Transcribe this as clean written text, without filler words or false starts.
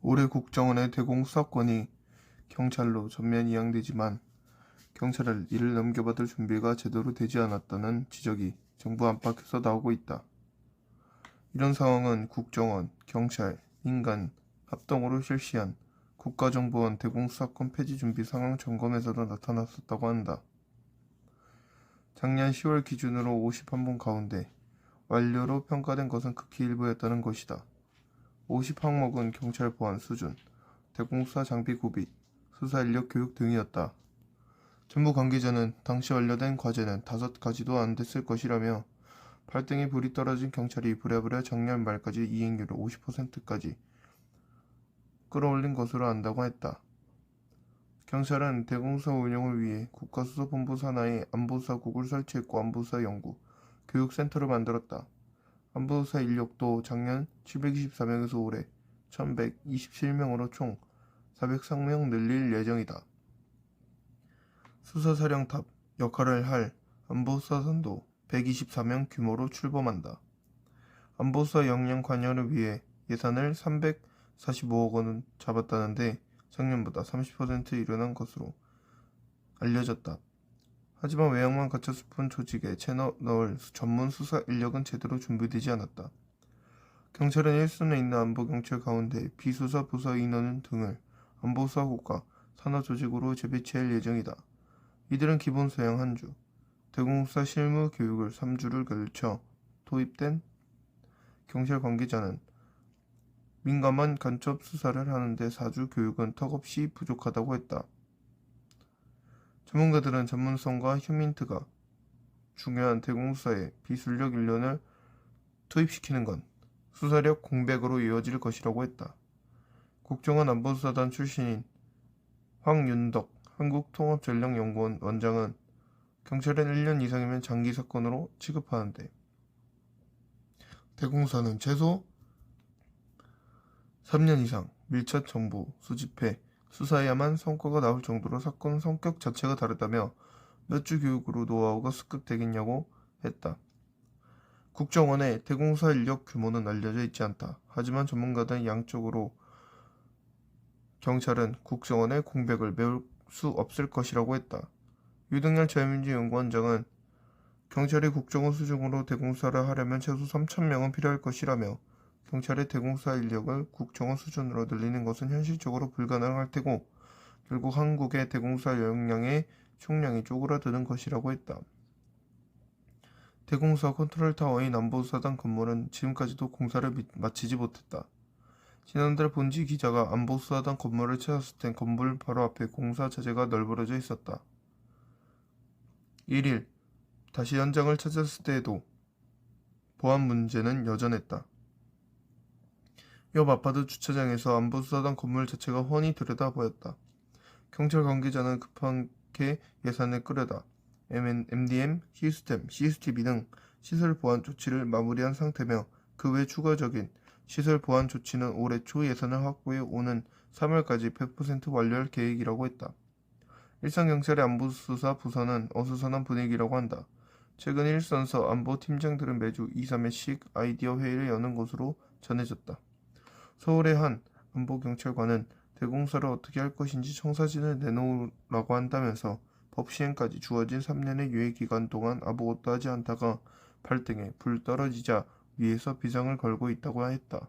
올해 국정원의 대공수사권이 경찰로 전면 이양되지만 경찰을 이를 넘겨받을 준비가 제대로 되지 않았다는 지적이 정부 안팎에서 나오고 있다. 이런 상황은 국정원, 경찰, 민간 합동으로 실시한 국가정보원 대공수사권 폐지 준비 상황 점검에서도 나타났었다고 한다. 작년 10월 기준으로 51분 가운데 완료로 평가된 것은 극히 일부였다는 것이다. 50항목은 경찰 보안 수준, 대공수사 장비 구비, 수사 인력 교육 등이었다. 정부 관계자는 당시 완료된 과제는 5가지도 안 됐을 것이라며 발등에 불이 떨어진 경찰이 부랴부랴 작년 말까지 이행률을 50%까지 끌어올린 것으로 안다고 했다. 경찰은 대공수사 운영을 위해 국가수사본부 산하에 안보수사국을 설치했고 안보수사 연구, 교육센터를 만들었다. 안보수사 인력도 작년 724명에서 올해 1127명으로 총 403명 늘릴 예정이다. 수사사령탑 역할을 할 안보수사단도 124명 규모로 출범한다. 안보수사 역량 관여를 위해 예산을 345억 원을 잡았다는데 작년보다 30% 일어난 것으로 알려졌다. 하지만 외형만 갖췄을 뿐 조직에 채널 전문 수사 인력은 제대로 준비되지 않았다. 경찰은 일선에 있는 안보경찰 가운데 비수사 부서 인원 등을 안보수사국과 산하조직으로 재배치할 예정이다. 이들은 기본 소양 1주, 대공수사 실무 교육을 3주를 걸쳐 도입된 경찰 관계자는 민감한 간첩 수사를 하는데 4주 교육은 턱없이 부족하다고 했다. 전문가들은 전문성과 휴민트가 중요한 대공수사에 비술력 인력을 투입시키는 건 수사력 공백으로 이어질 것이라고 했다. 국정원 안보수사단 출신인 황윤덕 한국통합전략연구원 원장은 경찰은 1년 이상이면 장기 사건으로 취급하는데 대공수사는 최소 3년 이상 밀착 정보 수집해 수사해야만 성과가 나올 정도로 사건 성격 자체가 다르다며 몇 주 교육으로 노하우가 습득되겠냐고 했다. 국정원의 대공수사 인력 규모는 알려져 있지 않다. 하지만 전문가들은 양쪽으로 경찰은 국정원의 공백을 메울 수 없을 것이라고 했다. 유동열 자유민주연구원장은 경찰이 국정원 수준으로 대공수사를 하려면 최소 3,000명은 필요할 것이라며 경찰의 대공수사 인력을 국정원 수준으로 늘리는 것은 현실적으로 불가능할 테고 결국 한국의 대공수사 역량의 총량이 쪼그라드는 것이라고 했다. 대공수사 컨트롤타워인 안보수사단 건물은 지금까지도 공사를 마치지 못했다. 지난달 본지 기자가 안보수사단 건물을 찾았을 땐 건물 바로 앞에 공사 자재가 널브러져 있었다. 1일 다시 현장을 찾았을 때에도 보안 문제는 여전했다. 옆 아파트 주차장에서 안보수사단 건물 자체가 훤히 들여다보였다. 경찰 관계자는 급하게 예산을 끌어다 MDM, 시스템, CCTV 등 시설 보안 조치를 마무리한 상태며 그 외 추가적인 시설 보안 조치는 올해 초 예산을 확보해 오는 3월까지 100% 완료할 계획이라고 했다. 일선경찰의 안보수사 부서는 어수선한 분위기라고 한다. 최근 일선서 안보팀장들은 매주 2, 3회씩 아이디어 회의를 여는 것으로 전해졌다. 서울의 한 안보경찰관은 대공사를 어떻게 할 것인지 청사진을 내놓으라고 한다면서 법 시행까지 주어진 3년의 유예기간 동안 아무것도 하지 않다가 발등에 불 떨어지자 위에서 비상을 걸고 있다고 했다.